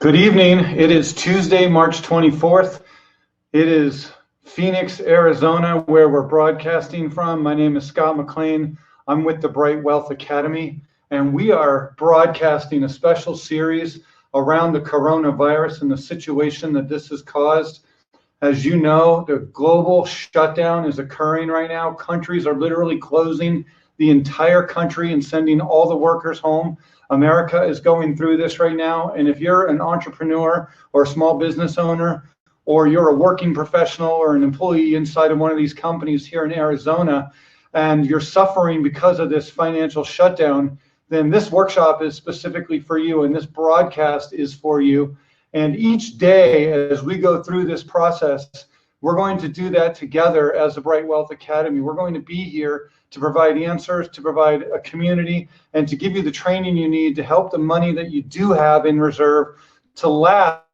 Good evening. It is Tuesday, March 24th. It is Phoenix, Arizona, where we're broadcasting from. My name is Scott McLean. I'm with the Bright Wealth Academy, and we are broadcasting a special series around the coronavirus and the situation that this has caused. As you know, the global shutdown is occurring right now. Countries are literally closing the entire country and sending all the workers home. America is going through this right now. And if you're an entrepreneur or a small business owner, or you're a working professional or an employee inside of one of these companies here in Arizona, and you're suffering because of this financial shutdown, then this workshop is specifically for you, and this broadcast is for you. And each day as we go through this process, we're going to do that together as the Bright Wealth Academy. We're going to be here to provide answers, to provide a community, and to give you the training you need to help the money that you do have in reserve to last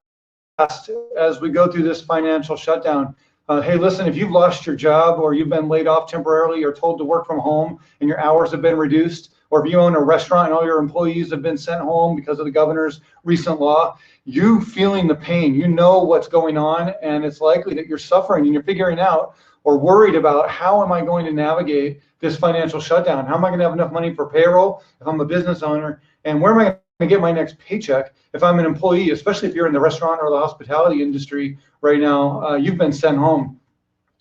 as we go through this financial shutdown. Hey, listen, if you've lost your job or you've been laid off temporarily or told to work from home and your hours have been reduced, or if you own a restaurant and all your employees have been sent home because of the governor's recent law, you feeling the pain, you know what's going on, and it's likely that you're suffering and you're figuring out or worried about how am I going to navigate this financial shutdown? How am I going to have enough money for payroll if I'm a business owner? And where am I going to get my next paycheck if I'm an employee, especially if you're in the restaurant or the hospitality industry right now, you've been sent home.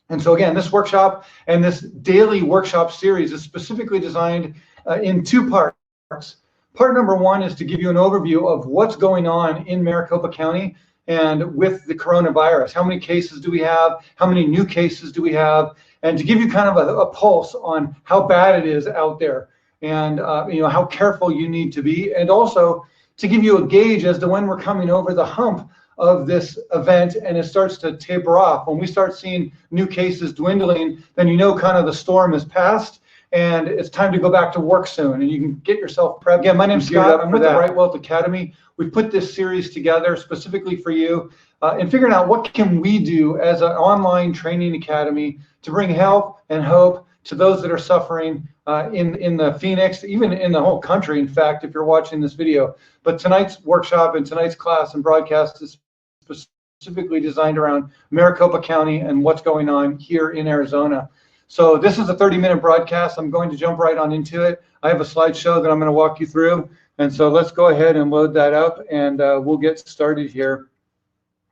And so again, this workshop and this daily workshop series is specifically designed in two parts. Part number one is to give you an overview of what's going on in Maricopa County and with the coronavirus. How many cases do we have? How many new cases do we have? And to give you kind of a pulse on how bad it is out there, and how careful you need to be, and also to give you a gauge as to when we're coming over the hump of this event and it starts to taper off. When we start seeing new cases dwindling, then you know kind of the storm is past and it's time to go back to work soon, and you can get yourself prepped. Again, my name's Scott. I'm with the Bright Wealth Academy. We put this series together specifically for you and figuring out what can we do as an online training academy to bring help and hope to those that are suffering in the Phoenix, even in the whole country, in fact, if you're watching this video. But tonight's workshop and tonight's class and broadcast is specifically designed around Maricopa County and what's going on here in Arizona. So this is a 30-minute broadcast. I'm going to jump right on into it. I have a slideshow that I'm going to walk you through. And so let's go ahead and load that up, and we'll get started here.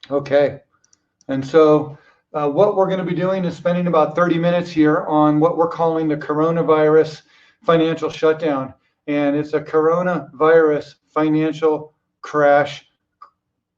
Okay. And so what we're going to be doing is spending about 30 minutes here on what we're calling the coronavirus financial shutdown. And it's a coronavirus financial crash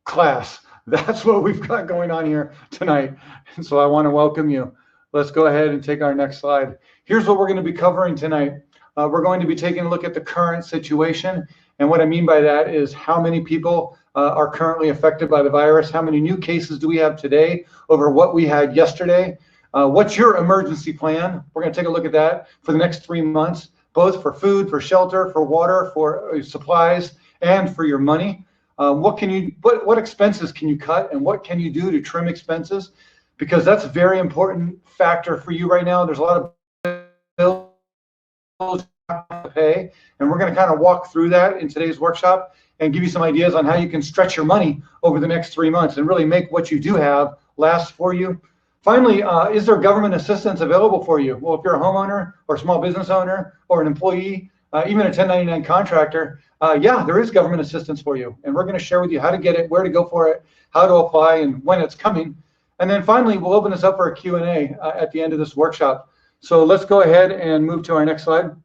class. That's what we've got going on here tonight. And so I want to welcome you. Let's go ahead and take our next slide. Here's what we're going to be covering tonight. We're going to be taking a look at the current situation. And what I mean by that is how many people are currently affected by the virus. How many new cases do we have today over what we had yesterday? What's your emergency plan? We're going to take a look at that for the next 3 months, both for food, for shelter, for water, for supplies, and for your money. What expenses can you cut, and what can you do to trim expenses? Because that's a very important factor for you right now. There's a lot of bills to pay, and we're going to kind of walk through that in today's workshop and give you some ideas on how you can stretch your money over the next 3 months and really make what you do have last for you. Finally, is there government assistance available for you? Well, if you're a homeowner or a small business owner or an employee, even a 1099 contractor, yeah, there is government assistance for you. And we're going to share with you how to get it, where to go for it, how to apply, and when it's coming. And then finally, we'll open this up for a Q&A at the end of this workshop. So let's go ahead and move to our next slide.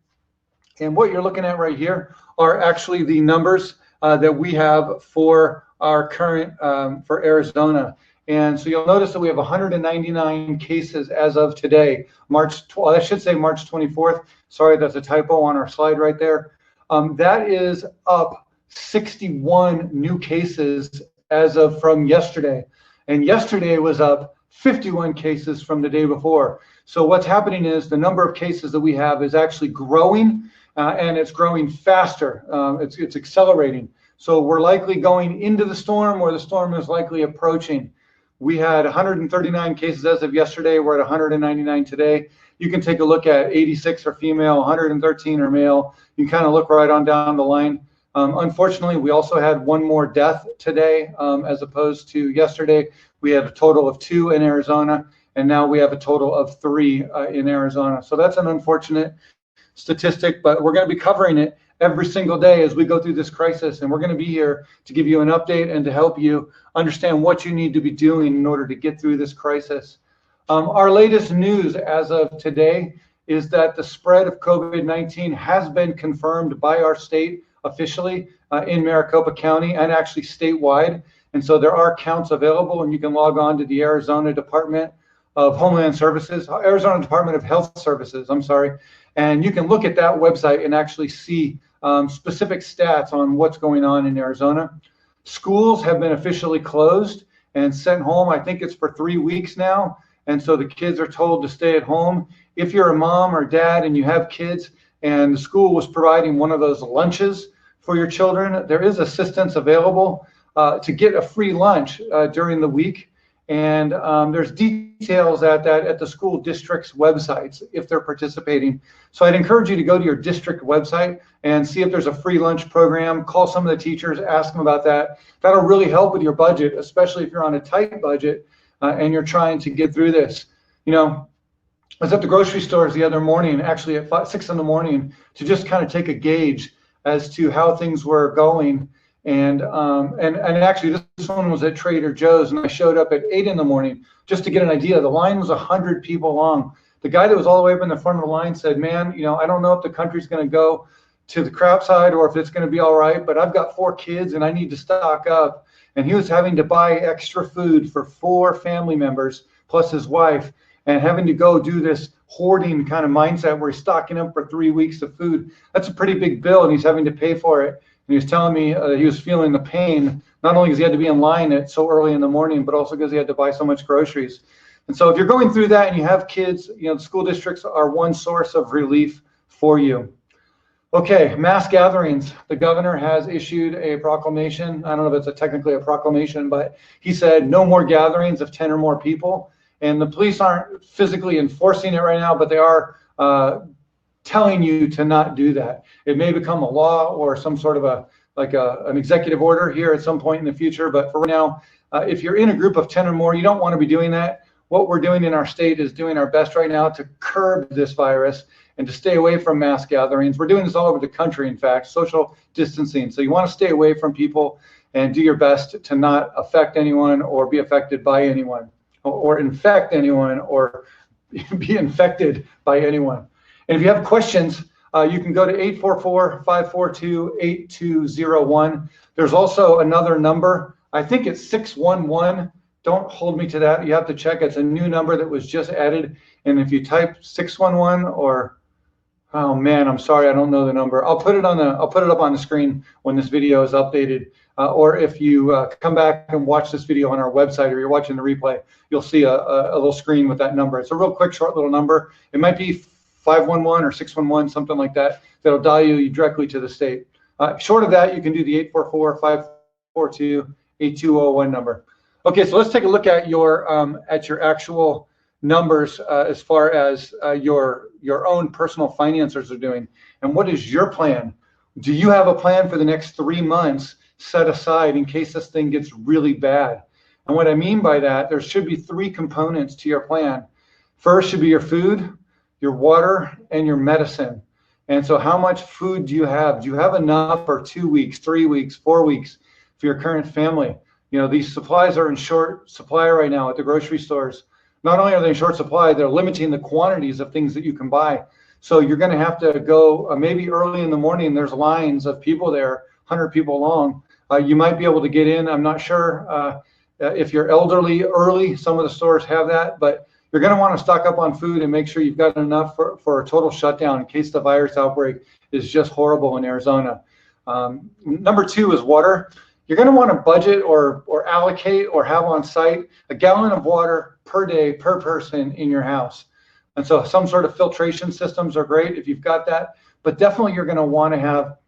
And what you're looking at right here are actually the numbers that we have for our current, for Arizona. And so you'll notice that we have 199 cases as of today, March 24th. Sorry, that's a typo on our slide right there. That is up 61 new cases as of from yesterday. And yesterday was up 51 cases from the day before. So what's happening is the number of cases that we have is actually growing, and it's growing faster. It's accelerating. So we're likely going into the storm, or the storm is likely approaching. We had 139 cases as of yesterday. We're at 199 today. You can take a look at 86 are female, 113 are male. You can kind of look right on down the line. Unfortunately, we also had one more death today, as opposed to yesterday. We had a total of 2 in Arizona, and now we have a total of 3 in Arizona. So that's an unfortunate statistic, but we're going to be covering it every single day as we go through this crisis, and we're going to be here to give you an update and to help you understand what you need to be doing in order to get through this crisis. Our latest news as of today is that the spread of COVID-19 has been confirmed by our state officially in Maricopa County and actually statewide. And so there are counts available, and you can log on to the Arizona Department of Homeland Services, Arizona Department of Health Services, I'm sorry. And you can look at that website and actually see specific stats on what's going on in Arizona. Schools have been officially closed and sent home. I think it's for 3 weeks now. And so the kids are told to stay at home. If you're a mom or dad and you have kids and the school was providing one of those lunches for your children, there is assistance available to get a free lunch during the week. And there's details at the school district's websites if they're participating. So I'd encourage you to go to your district website and see if there's a free lunch program. Call some of the teachers, ask them about that. That'll really help with your budget, especially if you're on a tight budget and you're trying to get through this. You know, I was at the grocery stores the other morning, actually at 6 in the morning, to just kind of take a gauge as to how things were going. And actually this one was at Trader Joe's, and I showed up at 8 in the morning just to get an idea. The line was 100 people long. The guy that was all the way up in the front of the line said, man, you know, I don't know if the country's going to go to the crap side or if it's going to be all right, but I've got 4 kids and I need to stock up. And he was having to buy extra food for 4 family members plus his wife, and having to go do this hoarding kind of mindset where he's stocking up for 3 weeks of food. That's a pretty big bill, and he's having to pay for it. And he was telling me he was feeling the pain, not only because he had to be in line at so early in the morning, but also because he had to buy so much groceries. And so if you're going through that and you have kids, you know, the school districts are one source of relief for you. Okay, mass gatherings. The governor has issued a proclamation. I don't know if it's technically a proclamation, but he said no more gatherings of 10 or more people. And the police aren't physically enforcing it right now, but they are telling you to not do that. It may become a law or some sort of an executive order here at some point in the future. But for right now, if you're in a group of 10 or more, you don't want to be doing that. What we're doing in our state is doing our best right now to curb this virus and to stay away from mass gatherings. We're doing this all over the country, in fact, social distancing. So you want to stay away from people and do your best to not affect anyone or be affected by anyone, or infect anyone or be infected by anyone. And if you have questions, you can go to 844-542-8201. There's also another number. I think it's 611. Don't hold me to that. You have to check. It's a new number that was just added. And if you type 611 or, oh man, I'm sorry, I don't know the number. I'll put it up on the screen when this video is updated. Or if you come back and watch this video on our website, or you're watching the replay, you'll see a little screen with that number. It's a real quick, short little number. It might be 511 or 611, something like that. That'll dial you directly to the state. Short of that, you can do the 844-542-8201 number. Okay, so let's take a look at your actual numbers as far as your own personal finances are doing. And what is your plan? Do you have a plan for the next 3 months set aside in case this thing gets really bad? And what I mean by that, there should be 3 components to your plan. First should be your food, your water, and your medicine. And so how much food do you have? Do you have enough for 2 weeks, 3 weeks, 4 weeks for your current family? You know, these supplies are in short supply right now at the grocery stores. Not only are they in short supply, they're limiting the quantities of things that you can buy. So you're going to have to go maybe early in the morning. There's lines of people there, 100 people long. You might be able to get in. I'm not sure if you're elderly early. Some of the stores have that, but you're going to want to stock up on food and make sure you've got enough for a total shutdown in case the virus outbreak is just horrible in Arizona. Number 2 is water. You're going to want to budget or allocate or have on site a gallon of water per day per person in your house. And so some sort of filtration systems are great if you've got that, but definitely you're going to want to have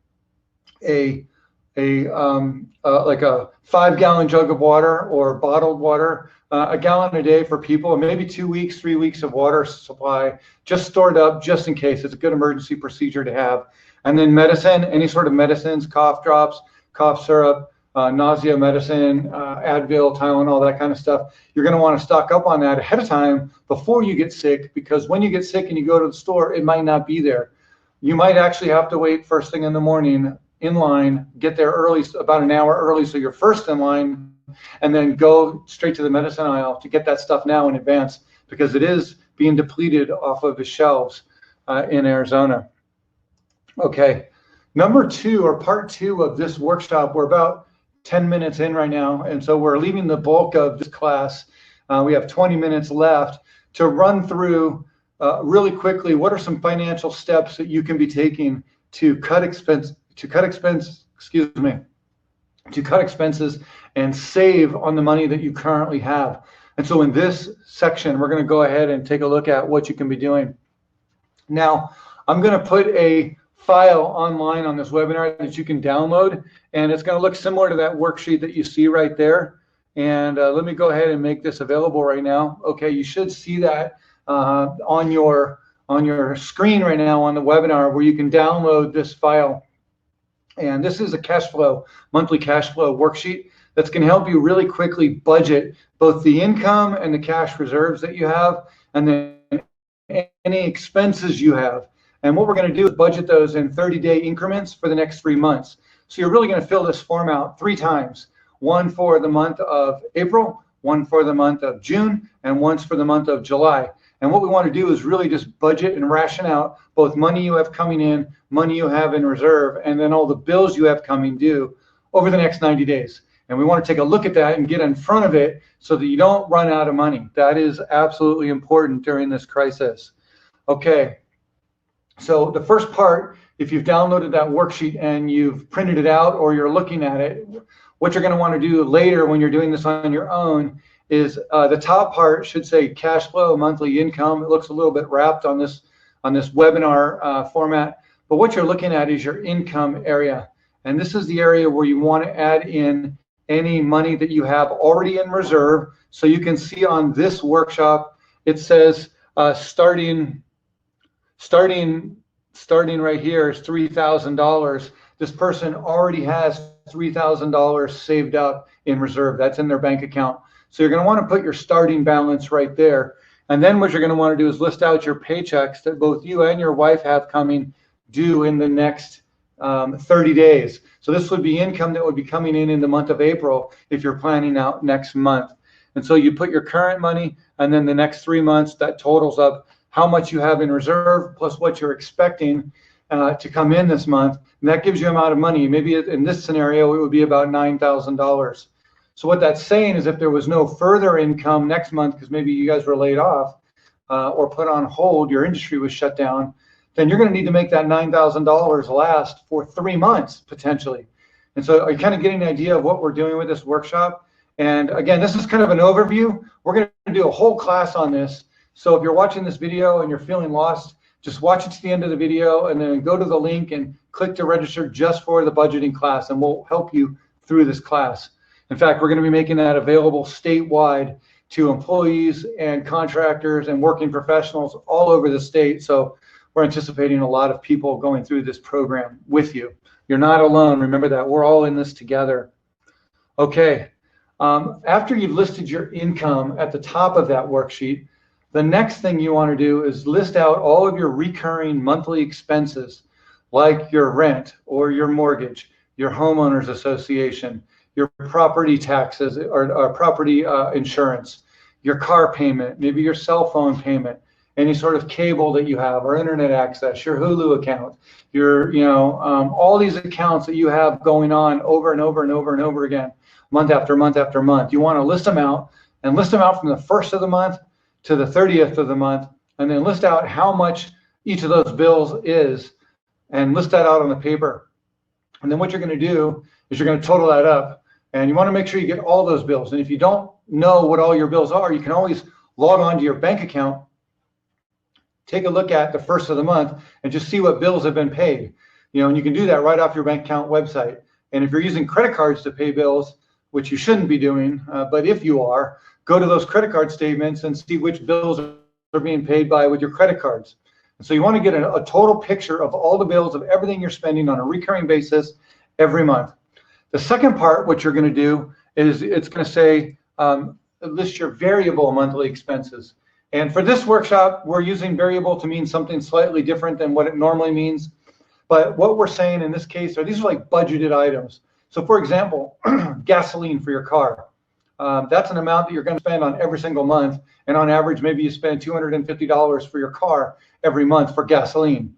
like a 5-gallon jug of water or bottled water, a gallon a day for people, and maybe 2 weeks, 3 weeks of water supply just stored up just in case. It's a good emergency procedure to have. And then medicine, any sort of medicines, cough drops, cough syrup, nausea medicine, Advil, Tylenol, that kind of stuff. You're going to want to stock up on that ahead of time before you get sick, because when you get sick and you go to the store, it might not be there. You might actually have to wait first thing in the morning in line, get there early, about an hour early, so you're first in line, and then go straight to the medicine aisle to get that stuff now in advance, because it is being depleted off of the shelves in Arizona. Okay, number two, or part two of this workshop, we're about 10 minutes in right now, and so we're leaving the bulk of this class. We have 20 minutes left to run through really quickly what are some financial steps that you can be taking to cut expenses and save on the money that you currently have. And so in this section, we're going to go ahead and take a look at what you can be doing. Now, I'm going to put a file online on this webinar that you can download, and it's going to look similar to that worksheet that you see right there. And let me go ahead and make this available right now. Okay, you should see that on your screen right now on the webinar, where you can download this file. And this is a monthly cash flow worksheet that's going to help you really quickly budget both the income and the cash reserves that you have, and then any expenses you have. And what we're going to do is budget those in 30-day increments for the next 3 months. So you're really going to fill this form out 3 times, one for the month of April, one for the month of June, and once for the month of July. And what we want to do is really just budget and ration out both money you have coming in, money you have in reserve, and then all the bills you have coming due over the next 90 days. And we want to take a look at that and get in front of it so that you don't run out of money. That is absolutely important during this crisis. Okay. So the first part, if you've downloaded that worksheet and you've printed it out or you're looking at it, what you're going to want to do later when you're doing this on your own is the top part should say cash flow, monthly income. It looks a little bit wrapped on this webinar format, but what you're looking at is your income area. And this is the area where you want to add in any money that you have already in reserve. So you can see on this workshop, it says starting right here is $3,000. This person already has $3,000 saved up in reserve. That's in their bank account. So you're going to want to put your starting balance right there. And then what you're going to want to do is list out your paychecks that both you and your wife have coming due in the next 30 days. So this would be income that would be coming in the month of April if you're planning out next month. And so you put your current money, and then the next 3 months, that totals up how much you have in reserve plus what you're expecting to come in this month. And that gives you an amount of money. Maybe in this scenario, it would be about $9,000. So what that's saying is if there was no further income next month, because maybe you guys were laid off or put on hold, your industry was shut down, then you're going to need to make that $9,000 last for 3 months potentially. And so are you kind of getting an idea of what we're doing with this workshop? And again, this is kind of an overview. We're going to do a whole class on this. So if you're watching this video and you're feeling lost, just watch it to the end of the video and then go to the link and click to register just for the budgeting class, and we'll help you through this class. In fact, we're going to be making that available statewide to employees and contractors and working professionals all over the state. So we're anticipating a lot of people going through this program with you. You're not alone. Remember that. We're all in this together. Okay. After you've listed your income at the top of that worksheet, the next thing you want to do is list out all of your recurring monthly expenses, like your rent or your mortgage, your homeowners association, your property taxes or property insurance, your car payment, maybe your cell phone payment, any sort of cable that you have or internet access, your Hulu account, your, all these accounts that you have going on over and over and over and over again, month after month after month. You want to list them out and list them out from the 1st of the month to the 30th of the month, and then list out how much each of those bills is and list that out on the paper. And then what you're going to do is you're going to total that up, and you want to make sure you get all those bills. And if you don't know what all your bills are, you can always log on to your bank account, take a look at the 1st of the month, and just see what bills have been paid. And you can do that right off your bank account website. And if you're using credit cards to pay bills, which you shouldn't be doing, but if you are, go to those credit card statements and see which bills are being paid by with your credit cards. And so you want to get a total picture of all the bills of everything you're spending on a recurring basis every month. The second part, what you're going to do is it's going to say, list your variable monthly expenses. And for this workshop, we're using variable to mean something slightly different than what it normally means. But what we're saying in this case these are like budgeted items. So for example, gasoline for your car. That's an amount that you're going to spend on every single month. And on average, maybe you spend $250 for your car every month for gasoline.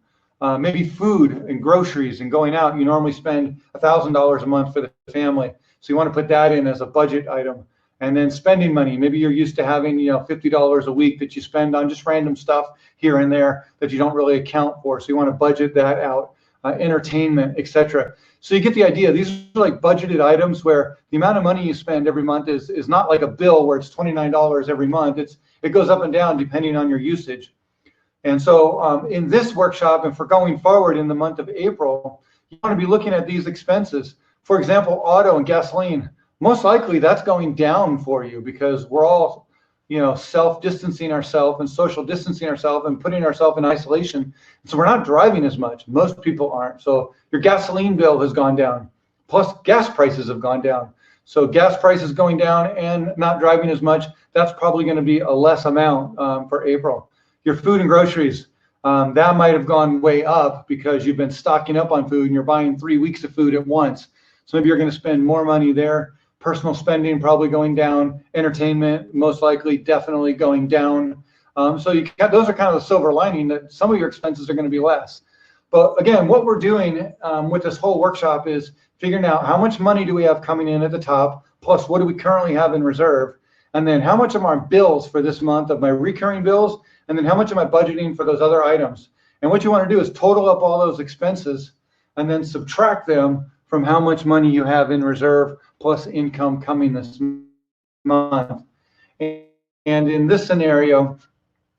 Maybe food and groceries and going out, you normally spend $1,000 a month for the family. So you want to put that in as a budget item. And then spending money, maybe you're used to having $50 a week that you spend on just random stuff here and there that you don't really account for. So you want to budget that out, entertainment, etc. So you get the idea. These are like budgeted items where the amount of money you spend every month is not like a bill where it's $29 every month. It goes up and down depending on your usage. And so in this workshop, and for going forward in the month of April, you want to be looking at these expenses. For example, auto and gasoline. Most likely that's going down for you because we're all, self-distancing ourselves and social distancing ourselves and putting ourselves in isolation. So we're not driving as much. Most people aren't. So your gasoline bill has gone down. Plus gas prices have gone down. So gas prices going down and not driving as much, that's probably going to be a less amount for April. Your food and groceries, that might have gone way up because you've been stocking up on food and you're buying 3 weeks of food at once. So maybe you're going to spend more money there. Personal spending probably going down. Entertainment most likely definitely going down. So those are kind of the silver lining that some of your expenses are going to be less. But again, what we're doing with this whole workshop is figuring out how much money do we have coming in at the top, plus what do we currently have in reserve, and then how much of my bills for this month of my recurring bills, and then how much am I budgeting for those other items. And what you want to do is total up all those expenses and then subtract them from how much money you have in reserve plus income coming this month. And in this scenario,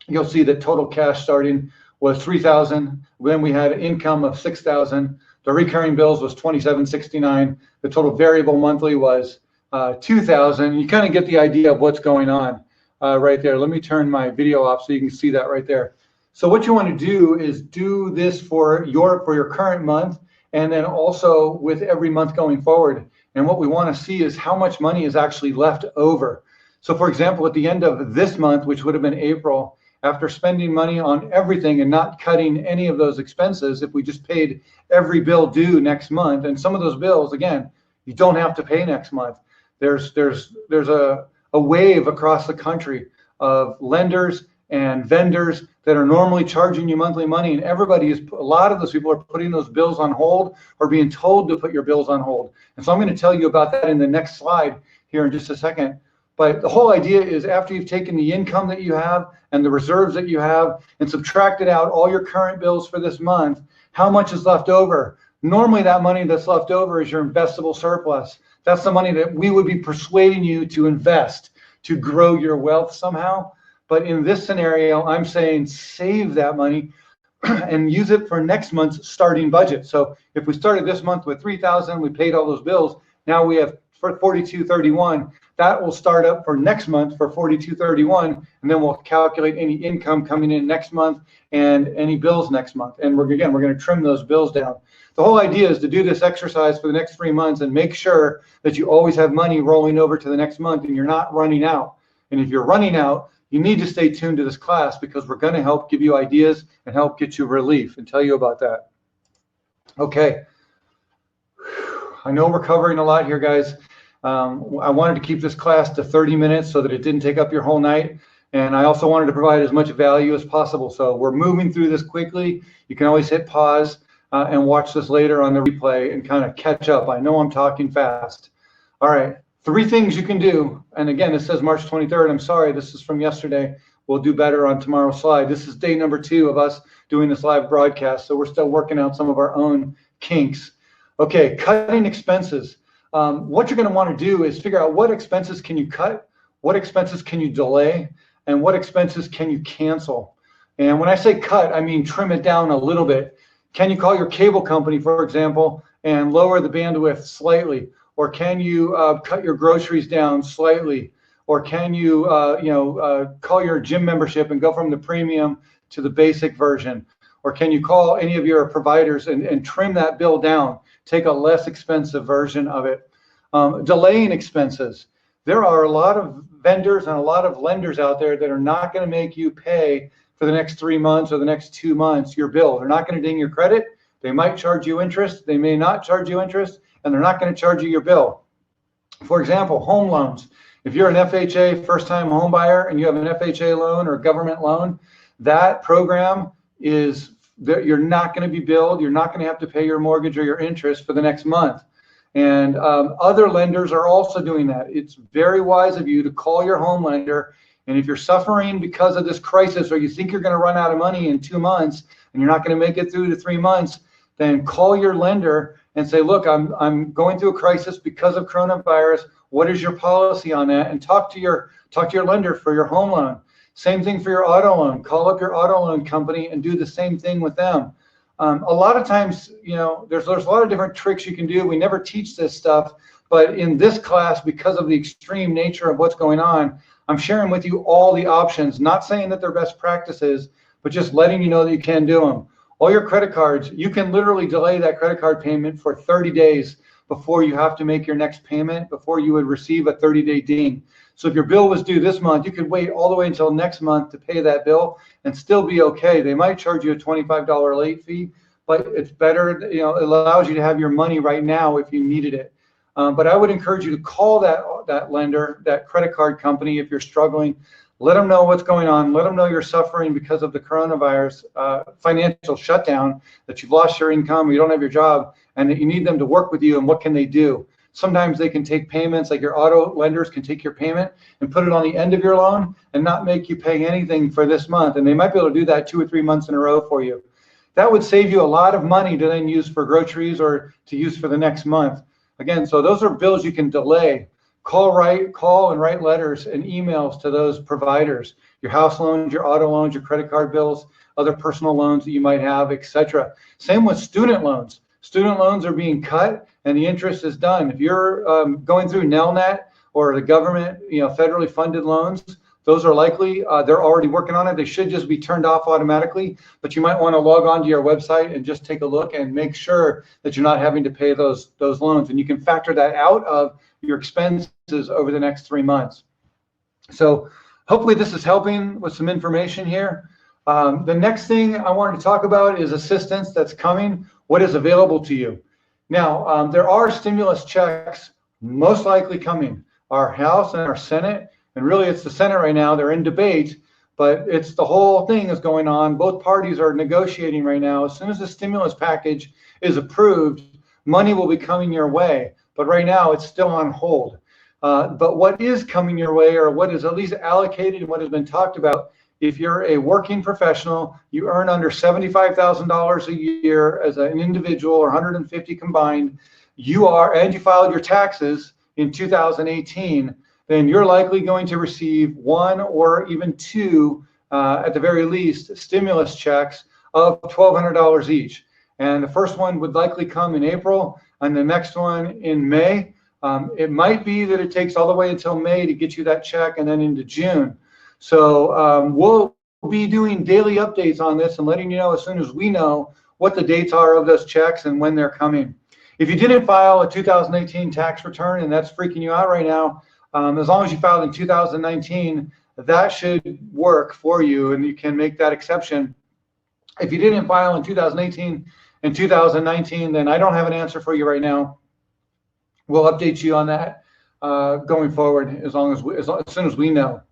you'll see that total cash starting was $3,000. Then we had income of $6,000. The recurring bills was $2,769. The total variable monthly was $2,000. You kind of get the idea of what's going on right there. Let me turn my video off so you can see that right there. So what you want to do is do this for your current month, and then also with every month going forward. And what we want to see is how much money is actually left over. So for example, at the end of this month, which would have been April, after spending money on everything and not cutting any of those expenses, if we just paid every bill due next month, and some of those bills, again, you don't have to pay next month. There's a wave across the country of lenders and vendors that are normally charging you monthly money, and a lot of those people are putting those bills on hold or being told to put your bills on hold. And so I'm going to tell you about that in the next slide here in just a second. But the whole idea is after you've taken the income that you have and the reserves that you have and subtracted out all your current bills for this month, how much is left over? Normally that money that's left over is your investable surplus. That's the money that we would be persuading you to invest to grow your wealth somehow. But in this scenario, I'm saying save that money and use it for next month's starting budget. So if we started this month with $3,000, we paid all those bills. Now we have for $4,231. That will start up for next month for $4,231, and then we'll calculate any income coming in next month and any bills next month. And we're going to trim those bills down. The whole idea is to do this exercise for the next 3 months and make sure that you always have money rolling over to the next month and you're not running out. And if you're running out, you need to stay tuned to this class because we're going to help give you ideas and help get you relief and tell you about that. Okay. I know we're covering a lot here, guys. I wanted to keep this class to 30 minutes so that it didn't take up your whole night. And I also wanted to provide as much value as possible. So we're moving through this quickly. You can always hit pause and watch this later on the replay and kind of catch up. I know I'm talking fast. All right. 3 things you can do. And again, this says March 23rd. I'm sorry, this is from yesterday. We'll do better on tomorrow's slide. This is day number 2 of us doing this live broadcast. So we're still working out some of our own kinks. Okay, cutting expenses. What you're going to want to do is figure out what expenses can you cut, what expenses can you delay, and what expenses can you cancel. And when I say cut, I mean trim it down a little bit. Can you call your cable company, for example, and lower the bandwidth slightly? Or can you cut your groceries down slightly? Or can you, call your gym membership and go from the premium to the basic version? Or can you call any of your providers and trim that bill down, take a less expensive version of it? Delaying expenses. There are a lot of vendors and a lot of lenders out there that are not going to make you pay for the next 3 months or the next 2 months your bill. They're not going to ding your credit. They might charge you interest. They may not charge you interest, and they're not going to charge you your bill. For example, home loans. If you're an FHA first-time home buyer and you have an FHA loan or a government loan, that program is that you're not going to be billed. You're not going to have to pay your mortgage or your interest for the next month. And other lenders are also doing that. It's very wise of you to call your home lender. And if you're suffering because of this crisis, or you think you're going to run out of money in 2 months and you're not going to make it through to 3 months, then call your lender and say, look, I'm going through a crisis because of coronavirus. What is your policy on that? And talk to your lender for your home loan. Same thing for your auto loan. Call up your auto loan company and do the same thing with them. A lot of times, there's a lot of different tricks you can do. We never teach this stuff, but in this class, because of the extreme nature of what's going on, I'm sharing with you all the options, not saying that they're best practices, but just letting you know that you can do them. All your credit cards, you can literally delay that credit card payment for 30 days before you have to make your next payment, before you would receive a 30-day ding. So if your bill was due this month, you could wait all the way until next month to pay that bill and still be okay. They might charge you a $25 late fee, but it's better, it allows you to have your money right now if you needed it. But I would encourage you to call that lender, that credit card company, if you're struggling. Let them know what's going on. Let them know you're suffering because of the coronavirus financial shutdown, that you've lost your income, you don't have your job, and that you need them to work with you. And what can they do? Sometimes they can take payments, like your auto lenders can take your payment and put it on the end of your loan and not make you pay anything for this month. And they might be able to do that 2 or 3 months in a row for you. That would save you a lot of money to then use for groceries or to use for the next month. Again, so those are bills you can delay. Call and write letters and emails to those providers, your house loans, your auto loans, your credit card bills, other personal loans that you might have, etc. Same with student loans. Student loans are being cut and the interest is done. If you're going through Nelnet or the government, federally funded loans, those are likely, they're already working on it. They should just be turned off automatically, but you might want to log on to your website and just take a look and make sure that you're not having to pay those loans. And you can factor that out of your expenses over the next 3 months. So hopefully this is helping with some information here. The next thing I wanted to talk about is assistance that's coming, what is available to you. Now, there are stimulus checks most likely coming. Our House and our Senate, and really it's the Senate right now, they're in debate, but it's the whole thing is going on. Both parties are negotiating right now. As soon as the stimulus package is approved, money will be coming your way. But right now it's still on hold. But what is coming your way, or what is at least allocated and what has been talked about, if you're a working professional, you earn under $75,000 a year as an individual, or 150 combined, and you filed your taxes in 2018, then you're likely going to receive 1 or even 2, at the very least, stimulus checks of $1,200 each. And the first one would likely come in April, and the next one in May. It might be that it takes all the way until May to get you that check, and then into June. So we'll be doing daily updates on this and letting you know as soon as we know what the dates are of those checks and when they're coming. If you didn't file a 2018 tax return and that's freaking you out right now, as long as you filed in 2019, that should work for you and you can make that exception. If you didn't file in 2018 and 2019, then I don't have an answer for you right now. We'll update you on that going forward as soon as we know.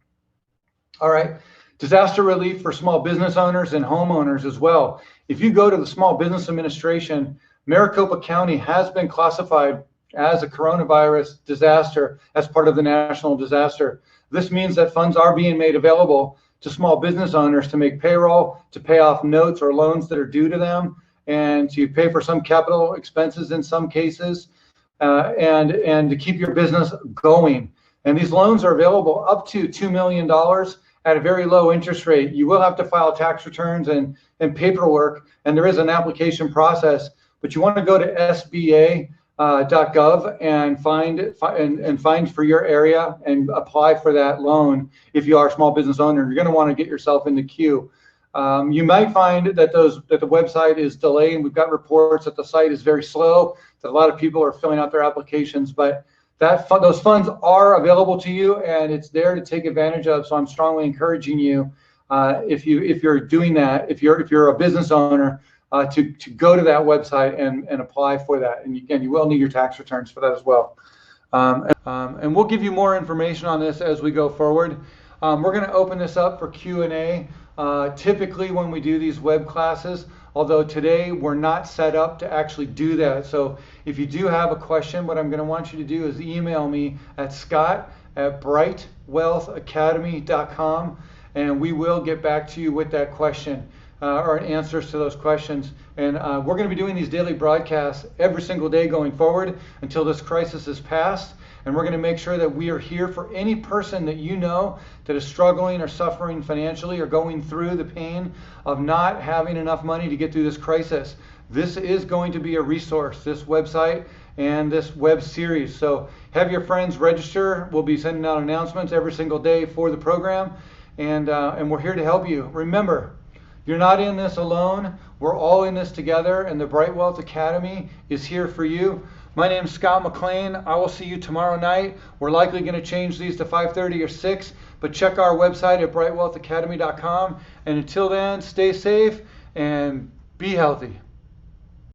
All right, disaster relief for small business owners and homeowners as well. If you go to the Small Business Administration, Maricopa County has been classified as a coronavirus disaster as part of the national disaster. This means that funds are being made available to small business owners to make payroll, to pay off notes or loans that are due to them, and to pay for some capital expenses in some cases, and to keep your business going. And these loans are available up to $2 million at a very low interest rate. You will have to file tax returns and paperwork, and there is an application process, but you want to go to SBA.gov and find for your area and apply for that loan. If you are a small business owner, you're going to want to get yourself in the queue. You might find that the website is delayed. We've got reports that the site is very slow, that a lot of people are filling out their applications, but those funds are available to you, and it's there to take advantage of. So I'm strongly encouraging you, if you're doing that, if you're a business owner, to go to that website and apply for that. And again, you will need your tax returns for that as well. And we'll give you more information on this as we go forward. We're going to open this up for Q&A. Typically when we do these web classes, although today we're not set up to actually do that. So if you do have a question, what I'm going to want you to do is email me at scott@brightwealthacademy.com, and we will get back to you with that question, or answers to those questions. And we're going to be doing these daily broadcasts every single day going forward until this crisis is passed. And we're going to make sure that we are here for any person that you know that is struggling or suffering financially or going through the pain of not having enough money to get through this crisis. This is going to be a resource, this website and this web series. So have your friends register. We'll be sending out announcements every single day for the program, and we're here to help you. Remember, you're not in this alone. We're all in this together, and the Bright Wealth Academy is here for you. My name is Scott McLean. I will see you tomorrow night. We're likely going to change these to 5:30 or 6, but check our website at brightwealthacademy.com. And until then, stay safe and be healthy.